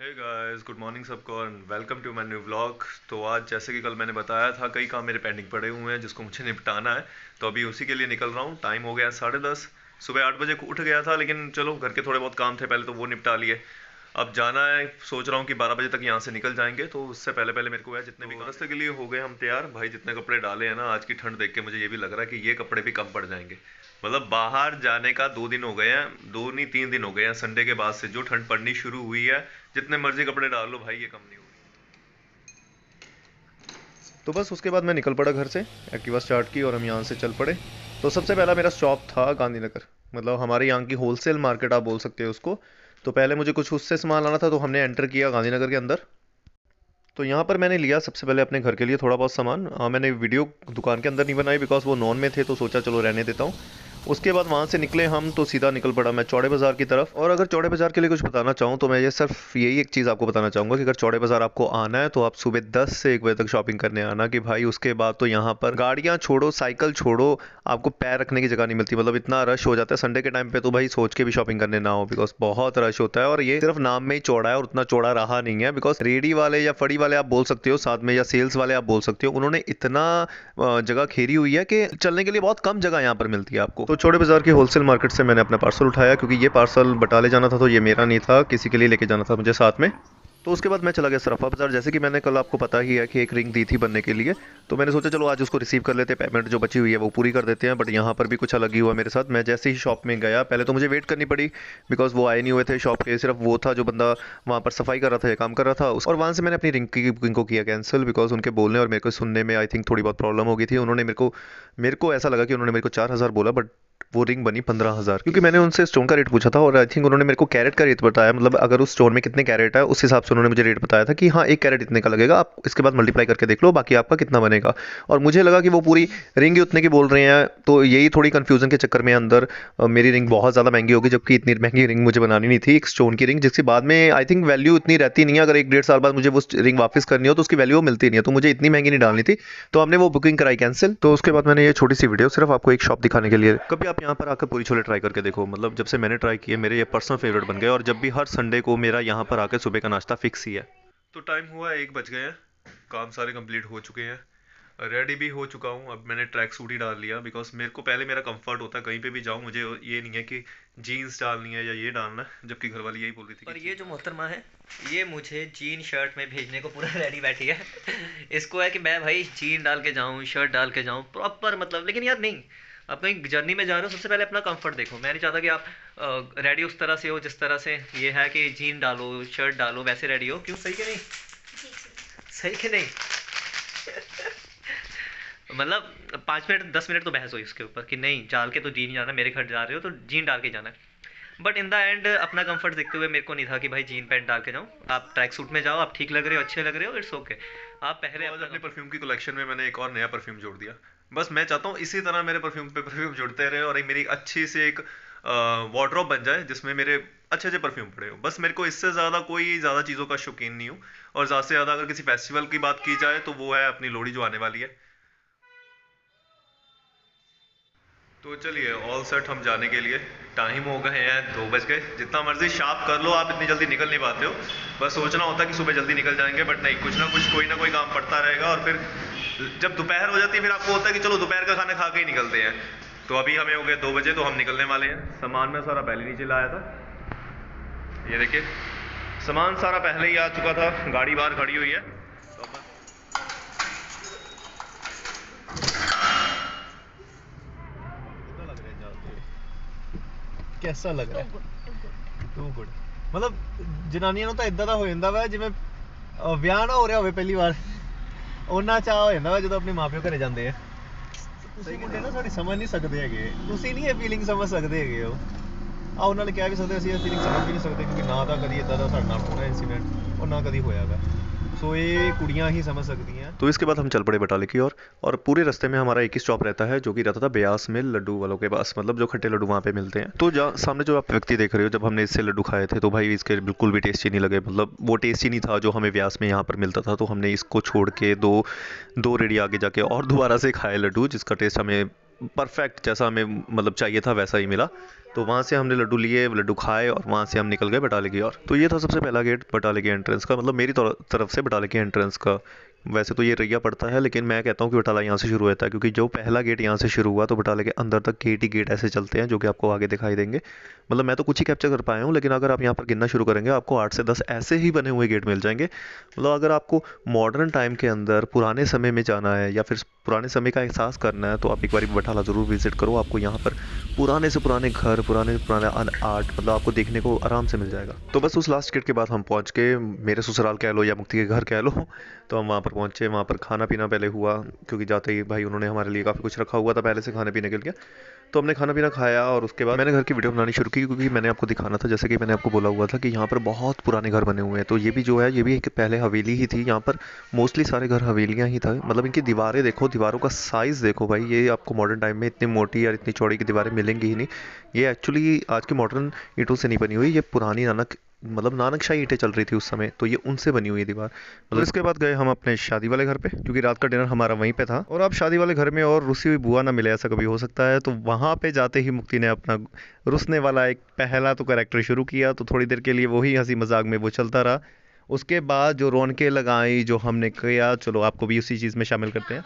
Hey guys, good morning सबको और welcome to my new vlog. तो आज जैसे कि कल मैंने बताया था, कई काम मेरे पेंडिंग पड़े हुए हैं जिसको मुझे निपटाना है। तो अभी उसी के लिए निकल रहा हूँ। टाइम हो गया है 10:30। सुबह 8 बजे को उठ गया था, लेकिन चलो घर के थोड़े बहुत काम थे पहले, तो वो निपटा लिए। अब जाना है, सोच रहा हूँ कि 12 बजे तक यहाँ से निकल जाएंगे। तो उससे पहले पहले मेरे को है जितने भी रास्ते के लिए हो गए हम तैयार। भाई जितने कपड़े डाले हैं ना, आज की ठंड देख के मुझे ये भी लग रहा है कि ये कपड़े भी कम पड़ जाएंगे। मतलब बाहर जाने का 2 दिन हो गए हैं, 2 नहीं 3 दिन हो गए हैं संडे के बाद से जो ठंड पड़नी शुरू हुई है। जितने मर्जी कपड़े डाल लो भाई, ये कम नहीं होगी। तो बस उसके बाद मैं निकल पड़ा घर से, एक्टिवा स्टार्ट की और हम यहाँ से चल पड़े। तो सबसे पहला मेरा स्टॉप था गांधीनगर। मतलब हमारे यहाँ की होलसेल मार्केट आप बोल सकते हो उसको। तो पहले मुझे कुछ उससे सामान लाना था, तो हमने एंटर किया गांधीनगर के अंदर। तो यहाँ पर मैंने लिया सबसे पहले अपने घर के लिए थोड़ा बहुत सामान। मैंने वीडियो दुकान के अंदर नहीं बनाई बिकॉज वो नॉन में थे, तो सोचा चलो रहने देता हूँ। उसके बाद वहाँ से निकले हम, तो सीधा निकल पड़ा मैं चौड़े बाज़ार की तरफ। और अगर चौड़े बाज़ार के लिए कुछ बताना चाहूँ तो मैं ये सिर्फ यही एक चीज़ आपको बताना चाहूँगा कि अगर चौड़े बाज़ार आपको आना है तो आप सुबह 10 से 1 बजे तक शॉपिंग करने आना। कि भाई उसके बाद तो यहाँ पर गाड़ियाँ छोड़ो, साइकिल छोड़ो, आपको पैर रखने की जगह नहीं मिलती। मतलब इतना रश हो जाता है संडे के टाइम पे, तो भाई सोच के भी शॉपिंग करने ना हो बिकॉज बहुत रश होता है। और ये सिर्फ नाम में ही चौड़ा है और उतना चौड़ा रहा नहीं है, बिकॉज रेडी वाले या फड़ी वाले आप बोल सकते हो साथ में, या सेल्स वाले आप बोल सकते हो, उन्होंने इतना जगह घेरी हुई है कि चलने के लिए बहुत कम जगह यहाँ पर मिलती है आपको। तो चौड़े बाजार की होलसेल मार्केट से मैंने अपना पार्सल उठाया, क्योंकि ये पार्सल बटाले जाना था, तो ये मेरा नहीं था, किसी के लिए लेके जाना था मुझे साथ में। तो उसके बाद मैं चला गया सराफा बाज़ार। जैसे कि मैंने कल आपको पता ही है कि एक रिंग दी थी बनने के लिए, तो मैंने सोचा चलो आज उसको रिसीव कर लेते हैं, पेमेंट जो बची हुई है वो पूरी कर देते हैं। बट यहाँ पर भी कुछ अलग ही हुआ मेरे साथ। मैं जैसे ही शॉप में गया, पहले तो मुझे वेट करनी पड़ी बिकॉज वो आए नहीं हुए थे शॉप के। सिर्फ वो था जो बंदा वहाँ पर सफाई कर रहा था या काम कर रहा था और वहाँ से मैंने अपनी रिंग की बुकिंग को किया कैंसिल, बिकॉज उनके बोलने और मेरे को सुनने में आई थिंक थोड़ी बहुत प्रॉब्लम हो गई थी। उन्होंने मेरे को ऐसा लगा कि उन्होंने मेरे को 4,000 बोला, बट वो रिंग बनी 15,000, क्योंकि मैंने उनसे स्टोन का रेट पूछा था और आई थिंक उन्होंने मेरे को कैरेट का रेट बताया। मतलब अगर उस स्टोन में कितने कैरेट है उस हिसाब से उन्होंने मुझे रेट बताया था कि हाँ, एक कैरेट इतने का लगेगा, आप इसके बाद मल्टीप्लाई करके देख लो बाकी आपका कितना बनेगा। और मुझे लगा कि वो पूरी रिंग ही उतने की बोल रहे हैं, तो यही थोड़ी कन्फ्यूजन के चक्कर में अंदर मेरी रिंग बहुत ज़्यादा महंगी होगी, जबकि इतनी महंगी रिंग मुझे बनानी नहीं थी, एक स्टोन की रिंग जिसकी बाद में आई थिंक वैल्यू इतनी रहती नहीं है। अगर 1 1.5 साल बाद मुझे वो रिंग वापस करनी हो तो उसकी वैल्यू मिलती नहीं है, तो मुझे इतनी महंगी नहीं डालनी थी। तो हमने वो बुकिंग कराई कैंसिल। तो उसके बाद मैंने ये छोटी सी वीडियो सिर्फ आपको एक शॉप दिखाने के लिए, कभी आप यहाँ पर आकर पूरी छोले ट्राई करके देखो। मतलब जब से मैंने ट्राई किए मेरे ये पर्सनल फेवरेट बन गए, और जब भी हर संडे को मेरा यहाँ पर आकर सुबह का नाश्ता फिक्स ही है। तो टाइम हुआ 1 बज गए हैं, काम सारे कंप्लीट हो चुके हैं, रेडी भी हो चुका हूँ। अब मैंने ट्रैक सूट ही डाल लिया बिकॉज मेरे को पहले मेरा कंफर्ट होता है कहीं पे भी जाऊँ, मुझे ये नहीं है कि जीन्स डालनी है या ये डालना है, जबकि घर वाली यही बोल रही थी और कि ये जो मोहतरमा है, ये मुझे जीन शर्ट में भेजने को पूरा रेडी बैठी है। इसको है कि मैं भाई जीन डाल के जाऊँ, शर्ट डाल के जाऊँ प्रॉपर। मतलब लेकिन यार नहीं, आप कहीं जर्नी में जा रहे हो, सबसे पहले अपना कंफर्ट देखो। मैं नहीं चाहता कि आप रेडी उस तरह से हो जिस तरह से ये है कि जीन डालो शर्ट डालो वैसे रेडी हो। क्यों, सही कि नहीं? सही कि नहीं? मतलब 5 मिनट 10 मिनट तो बहस हुई उसके ऊपर कि नहीं, डाल के तो जीन जाना, मेरे घर जा रहे हो तो जीन डाल के जाना है। बट इन द एंड अपना कंफर्ट देखते हुए मेरे को नहीं था कि भाई जीन पैंट डाल के जाऊँ। आप ट्रैक सूट में जाओ, आप ठीक लग रहे हो, अच्छे लग रहे हो, इट्स ओके। आप पहले तो आज अपना अपने परफ्यूम की कलेक्शन में मैंने एक और नया परफ्यूम जोड़ दिया। बस मैं चाहता हूँ इसी तरह मेरे परफ्यूम पे परफ्यूम जुड़ते रहे और एक मेरी अच्छी सी एक वार्डरोब बन जाए जिसमें मेरे अच्छे अच्छे परफ्यूम पड़े हो। बस मेरे को इससे ज़्यादा कोई ज़्यादा चीज़ों का शौकीन नहीं हूँ। और ज़्यादा से ज़्यादा अगर किसी फेस्टिवल की बात की जाए तो वो है अपनी लोहड़ी जो आने वाली है। तो चलिए ऑल सेट हम जाने के लिए। टाइम हो गए हैं 2 बज गए। जितना मर्जी शार्प कर लो, आप इतनी जल्दी निकल नहीं पाते हो। बस सोचना होता है कि सुबह जल्दी निकल जाएंगे, बट नहीं, कुछ ना कोई काम पड़ता रहेगा। और फिर जब दोपहर हो जाती है फिर आपको होता है कि चलो दोपहर का खाना खा के ही निकलते हैं। तो अभी हमें हो गए 2 बजे, तो हम निकलने वाले हैं। सामान मैं सारा पहले नीचे लाया था, ये देखिए सामान सारा पहले ही आ चुका था, गाड़ी बाहर खड़ी हुई है। तो अब कैसा लग रहा है? Too good. ਮਤਲਬ ਜਨਾਨੀਆਂ ਨੂੰ ਤਾਂ ਇਦਾਂ ਦਾ ਹੋ ਜਾਂਦਾ ਵਾ ਜਿਵੇਂ ਵਿਆਹ ਨਾ ਹੋ ਰਿਹਾ ਹੋਵੇ ਪਹਿਲੀ ਵਾਰ, ਉਹਨਾਂ ਚਾਹ ਹੋ ਜਾਂਦਾ ਵਾ ਜਦੋਂ ਆਪਣੇ ਮਾਪਿਓ ਘਰੇ ਜਾਂਦੇ ਆ। ਤੁਸੀਂ ਮੁੰਡੇ ਨਾ ਸਾਡੀ ਸਮਝ ਨਹੀਂ ਸਕਦੇ ਹੈਗੇ, ਤੁਸੀਂ ਨਹੀਂ ਇਹ ਫੀਲਿੰਗ ਸਮਝ ਸਕਦੇ ਹੈਗੇ ਹੋ। ਆ ਉਹਨਾਂ ਨੇ ਕਿਹਾ ਵੀ ਸਕਦੇ, ਅਸੀਂ ਇਹ ਫੀਲਿੰਗ ਸਮਝ ਵੀ ਨਹੀਂ ਸਕਦੇ ਕਿਉਂਕਿ ਨਾ ਤਾਂ ਕਦੀ ਇਦਾਂ ਦਾ ਸਾਡੇ ਨਾਲ ਹੋਣਾ इंसिडेंट और ना कभी होया गा। सो ये कुड़ियाँ ही समझ सकती हैं। तो इसके बाद हम चल पड़े बटाले की ओर। और पूरे रास्ते में हमारा एक ही स्टॉप रहता है जो कि रहता था ब्यास में लड्डू वालों के पास, मतलब जो खट्टे लड्डू वहाँ पे मिलते हैं। तो जहाँ सामने जो आप व्यक्ति देख रहे हो, जब हमने इससे लड्डू खाए थे तो भाई इसके बिल्कुल भी टेस्टी नहीं लगे। मतलब वो टेस्टी नहीं था जो हमें ब्यास में यहाँ पर मिलता था। तो हमने इसको छोड़ के दो दो रेडी आगे जाके और दोबारा से खाए लड्डू, जिसका टेस्ट हमें परफेक्ट जैसा हमें मतलब चाहिए था वैसा ही मिला। तो वहाँ से हमने लड्डू लिए, लड्डू खाए और वहाँ से हम निकल गए बटाले की ओर। तो ये था सबसे पहला गेट बटाले की एंट्रेंस का, मतलब मेरी तरफ से बटाले की एंट्रेंस का। वैसे तो ये रैया पड़ता है, लेकिन मैं कहता हूँ कि बटाला यहाँ से शुरू होता है, क्योंकि जो पहला गेट यहाँ से शुरू हुआ तो बटाले के अंदर तक गेट ही गेट ऐसे चलते हैं जो कि आपको आगे दिखाई देंगे। मतलब मैं तो कुछ ही कैप्चर कर पाया हूँ, लेकिन अगर आप यहाँ पर गिनना शुरू करेंगे आपको 8 से 10 ऐसे ही बने हुए गेट मिल जाएंगे। मतलब अगर आपको मॉडर्न टाइम के अंदर पुराने समय में जाना है या फिर पुराने समय का एहसास करना है तो आप एक बार बटाला ज़रूर विजिट करो। आपको यहाँ पर पुराने से पुराने घर, पुराने से पुराने आर्ट मतलब आपको देखने को आराम से मिल जाएगा। तो बस उस लास्ट गेट के बाद हम पहुँच के मेरे ससुराल कह लो या मुक्ति के घर कह लो, तो हम वहाँ पर पहुँचे। वहाँ पर खाना पीना पहले हुआ, क्योंकि जाते ही भाई उन्होंने हमारे लिए काफ़ी कुछ रखा हुआ था पहले से खाने पीने के लिए। तो हमने खाना पीना खाया और उसके बाद मैंने घर की वीडियो बनानी शुरू की, क्योंकि मैंने आपको दिखाना था, जैसे कि मैंने आपको बोला हुआ था कि यहाँ पर बहुत पुराने घर बने हुए हैं। तो ये भी जो है ये भी एक पहले हवेली ही थी। यहाँ पर मोस्टली सारे घर हवेलियाँ ही था। मतलब इनकी दीवारें देखो, दीवारों का साइज़ देखो भाई, ये आपको मॉडर्न टाइम में इतनी मोटी और इतनी चौड़ी की दीवारें मिलेंगी ही नहीं। ये एक्चुअली आज के मॉडर्न ईंटों से नहीं बनी हुई, ये पुरानी नानकशाही ईंटें चल रही थी उस समय, तो ये उनसे बनी हुई दीवार। मतलब इसके बाद गए हम अपने शादी वाले घर पे, क्योंकि रात का डिनर हमारा वहीं पे था। और अब शादी वाले घर में और रुसी हुई बुआ ना मिले, ऐसा कभी हो सकता है। तो वहाँ पे जाते ही मुक्ति ने अपना रुसने वाला एक पहला तो कैरेक्टर शुरू किया। तो थोड़ी देर के लिए वही हंसी मजाक में वो चलता रहा। उसके बाद जो रौनकें लगाई, जो हमने किया, चलो आपको भी उसी चीज़ में शामिल करते हैं।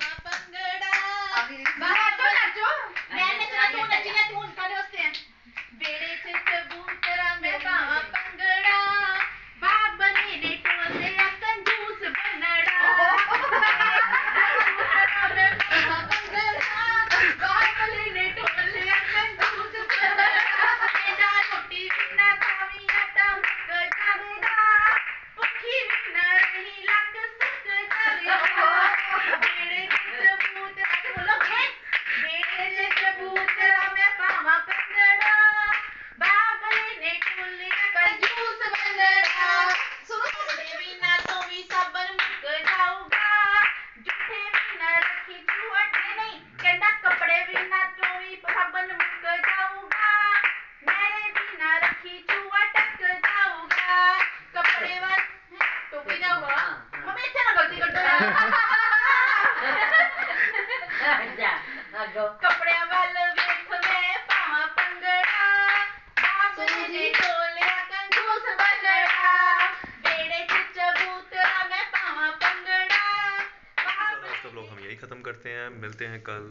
लोग हम यही ख़त्म करते हैं, मिलते हैं कल।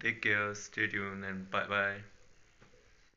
Take care, stay tune and bye bye.